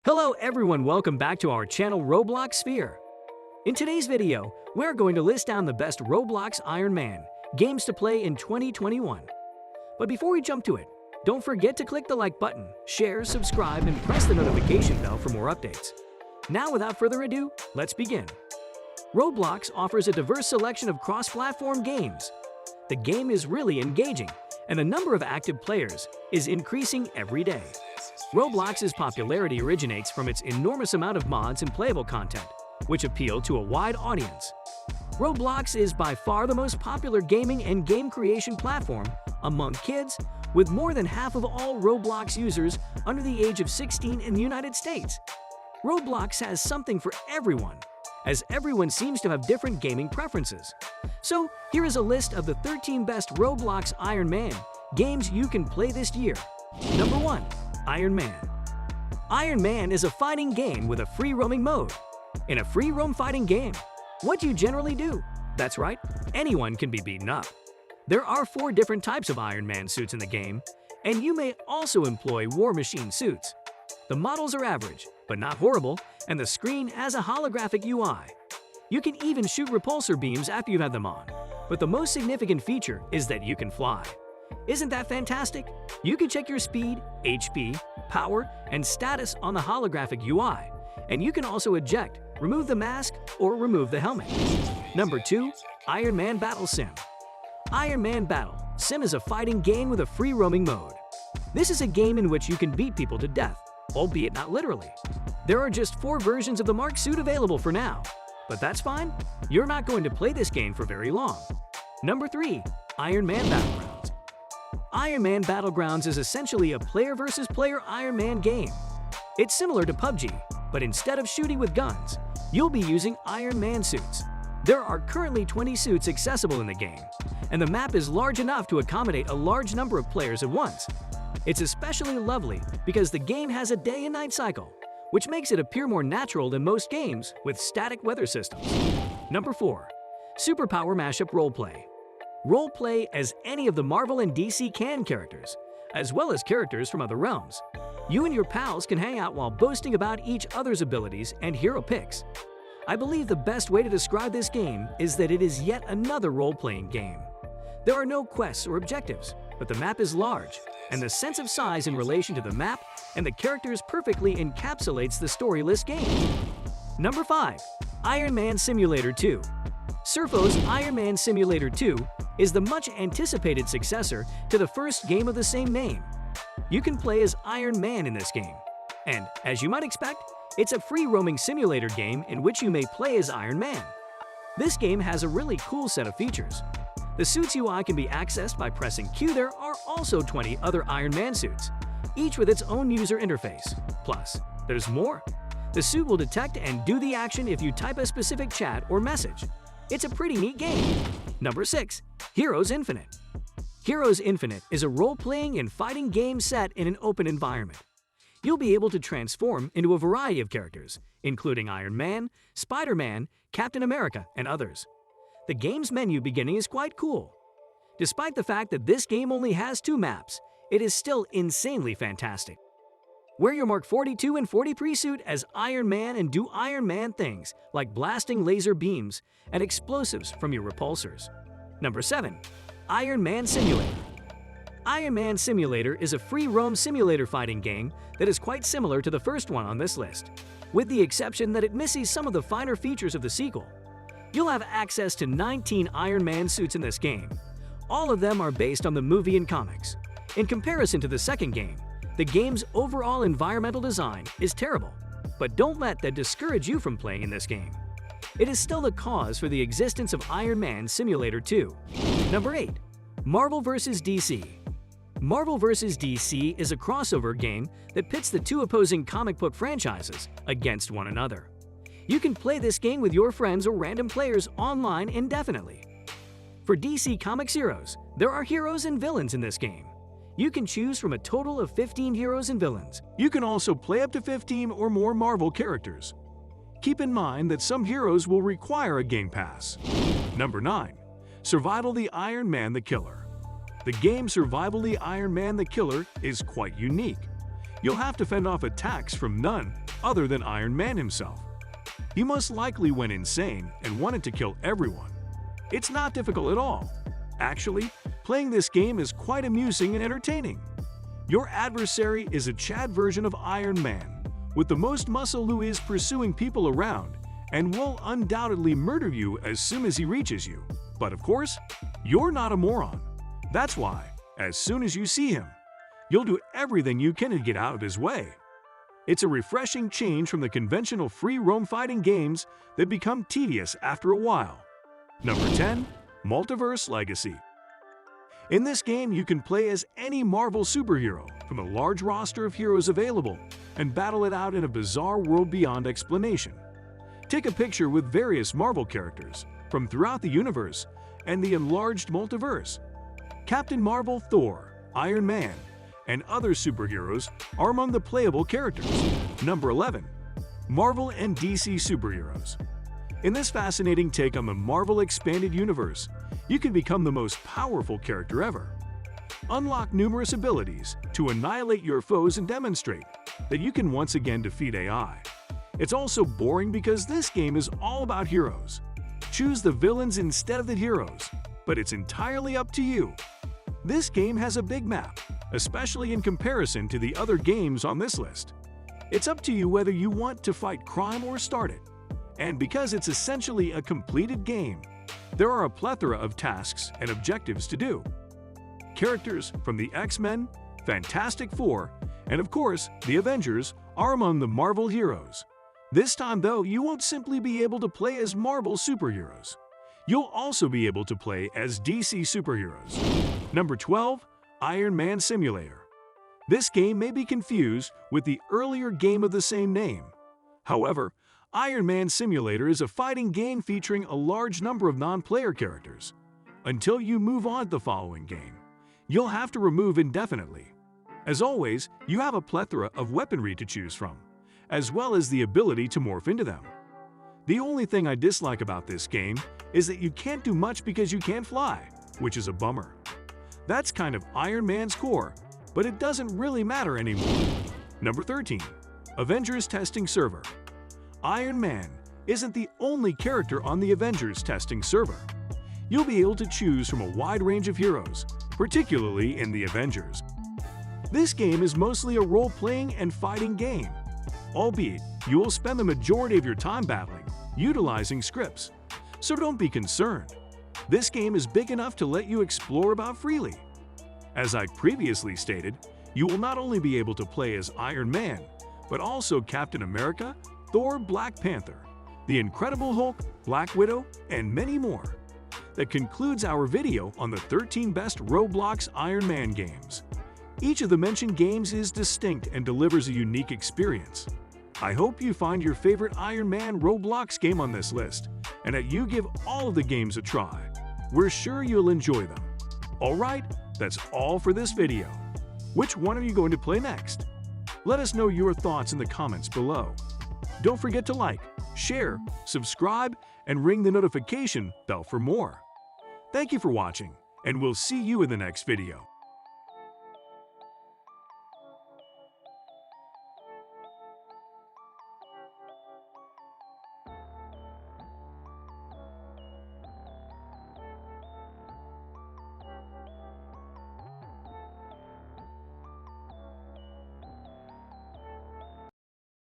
Hello everyone, welcome back to our channel Roblox Sphere. In today's video, we're going to list down the best Roblox Iron Man games to play in 2021. But before we jump to it, don't forget to click the like button, share, subscribe, and press the notification bell for more updates. Now without further ado, let's begin. Roblox offers a diverse selection of cross-platform games. The game is really engaging, and the number of active players is increasing every day. Roblox's popularity originates from its enormous amount of mods and playable content, which appeal to a wide audience. Roblox is by far the most popular gaming and game creation platform among kids, with more than half of all Roblox users under the age of 16 in the United States. Roblox has something for everyone, as everyone seems to have different gaming preferences. So here is a list of the 13 best Roblox Iron Man games you can play this year. Number 1. Iron Man. Iron Man is a fighting game with a free roaming mode. In a free roam fighting game, what do you generally do? That's right, anyone can be beaten up. There are 4 different types of Iron Man suits in the game, and you may also employ War Machine suits. The models are average, but not horrible, and the screen has a holographic UI. You can even shoot repulsor beams after you have them on, but the most significant feature is that you can fly. Isn't that fantastic? You can check your speed, HP, power, and status on the holographic UI, and you can also eject, remove the mask, or remove the helmet. Number 2. Iron Man Battle Sim. Iron Man Battle Sim is a fighting game with a free roaming mode. This is a game in which you can beat people to death, albeit not literally. There are just 4 versions of the Mark suit available for now, but that's fine. You're not going to play this game for very long. Number 3. Iron Man Battlegrounds. Iron Man Battlegrounds is essentially a player versus player Iron Man game. It's similar to PUBG, but instead of shooting with guns, you'll be using Iron Man suits. There are currently 20 suits accessible in the game, and the map is large enough to accommodate a large number of players at once. It's especially lovely because the game has a day and night cycle, which makes it appear more natural than most games with static weather systems. Number 4. Superpower Mashup Roleplay. Roleplay as any of the Marvel and DC canon characters, as well as characters from other realms. You and your pals can hang out while boasting about each other's abilities and hero picks. I believe the best way to describe this game is that it is yet another role-playing game. There are no quests or objectives, but the map is large, and the sense of size in relation to the map and the characters perfectly encapsulates the storyless game. Number 5. Iron Man Simulator 2. Surfo's Iron Man Simulator 2 is the much-anticipated successor to the first game of the same name. You can play as Iron Man in this game, and, as you might expect, it's a free-roaming simulator game in which you may play as Iron Man. This game has a really cool set of features. The suit's UI can be accessed by pressing Q. There are also 20 other Iron Man suits, each with its own user interface. Plus, there's more. The suit will detect and do the action if you type a specific chat or message. It's a pretty neat game. Number 6. Heroes Infinite. Heroes Infinite is a role-playing and fighting game set in an open environment. You'll be able to transform into a variety of characters, including Iron Man, Spider-Man, Captain America, and others. The game's menu beginning is quite cool. Despite the fact that this game only has 2 maps, it is still insanely fantastic. Wear your Mark 42 and 43 suit as Iron Man and do Iron Man things like blasting laser beams and explosives from your repulsors. Number 7. Iron Man Simulator. Iron Man Simulator is a free roam simulator fighting game that is quite similar to the first one on this list, with the exception that it misses some of the finer features of the sequel. You'll have access to 19 Iron Man suits in this game. All of them are based on the movie and comics. In comparison to the second game, the game's overall environmental design is terrible, but don't let that discourage you from playing in this game. It is still the cause for the existence of Iron Man Simulator 2. Number 8. Marvel vs. DC. Marvel vs. DC is a crossover game that pits the 2 opposing comic book franchises against one another. You can play this game with your friends or random players online indefinitely. For DC Comics heroes, there are heroes and villains in this game. You can choose from a total of 15 heroes and villains. You can also play up to 15 or more Marvel characters. Keep in mind that some heroes will require a game pass. Number 9. Survival the Iron Man the Killer. The game Survival the Iron Man the Killer is quite unique. You'll have to fend off attacks from none other than Iron Man himself. He most likely went insane and wanted to kill everyone. It's not difficult at all. Actually, playing this game is quite amusing and entertaining. Your adversary is a Chad version of Iron Man, with the most muscle who is pursuing people around and will undoubtedly murder you as soon as he reaches you. But of course, you're not a moron. That's why, as soon as you see him, you'll do everything you can to get out of his way. It's a refreshing change from the conventional free roam fighting games that become tedious after a while. Number 10. Multiverse Legacy. In this game, you can play as any Marvel superhero from a large roster of heroes available and battle it out in a bizarre world beyond explanation. Take a picture with various Marvel characters from throughout the universe and the enlarged multiverse. Captain Marvel, Thor, Iron Man, and other superheroes are among the playable characters. Number 11. Marvel and DC Superheroes. In this fascinating take on the Marvel Expanded Universe, you can become the most powerful character ever. Unlock numerous abilities to annihilate your foes and demonstrate that you can once again defeat AI. It's also boring because this game is all about heroes. Choose the villains instead of the heroes, but it's entirely up to you. This game has a big map, especially in comparison to the other games on this list. It's up to you whether you want to fight crime or start it. And because it's essentially a completed game, there are a plethora of tasks and objectives to do. Characters from the X-Men, Fantastic Four, and of course, the Avengers are among the Marvel heroes. This time though, you won't simply be able to play as Marvel superheroes. You'll also be able to play as DC superheroes. Number 12. Iron Man Simulator. This game may be confused with the earlier game of the same name. However, Iron Man Simulator is a fighting game featuring a large number of non-player characters. Until you move on to the following game, you'll have to remove indefinitely. As always, you have a plethora of weaponry to choose from, as well as the ability to morph into them. The only thing I dislike about this game is that you can't do much because you can't fly, which is a bummer. That's kind of Iron Man's core, but it doesn't really matter anymore. Number 13. Avengers Testing Server. Iron Man isn't the only character on the Avengers testing server. You'll be able to choose from a wide range of heroes, particularly in the Avengers. This game is mostly a role-playing and fighting game, albeit you will spend the majority of your time battling, utilizing scripts. So don't be concerned. This game is big enough to let you explore about freely. As I previously stated, you will not only be able to play as Iron Man, but also Captain America, Thor, Black Panther, the Incredible Hulk, Black Widow, and many more. That concludes our video on the 13 best Roblox Iron Man games. Each of the mentioned games is distinct and delivers a unique experience. I hope you find your favorite Iron Man Roblox game on this list, and that you give all of the games a try. We're sure you'll enjoy them. Alright, that's all for this video. Which one are you going to play next? Let us know your thoughts in the comments below. Don't forget to like, share, subscribe, and ring the notification bell for more. Thank you for watching, and we'll see you in the next video.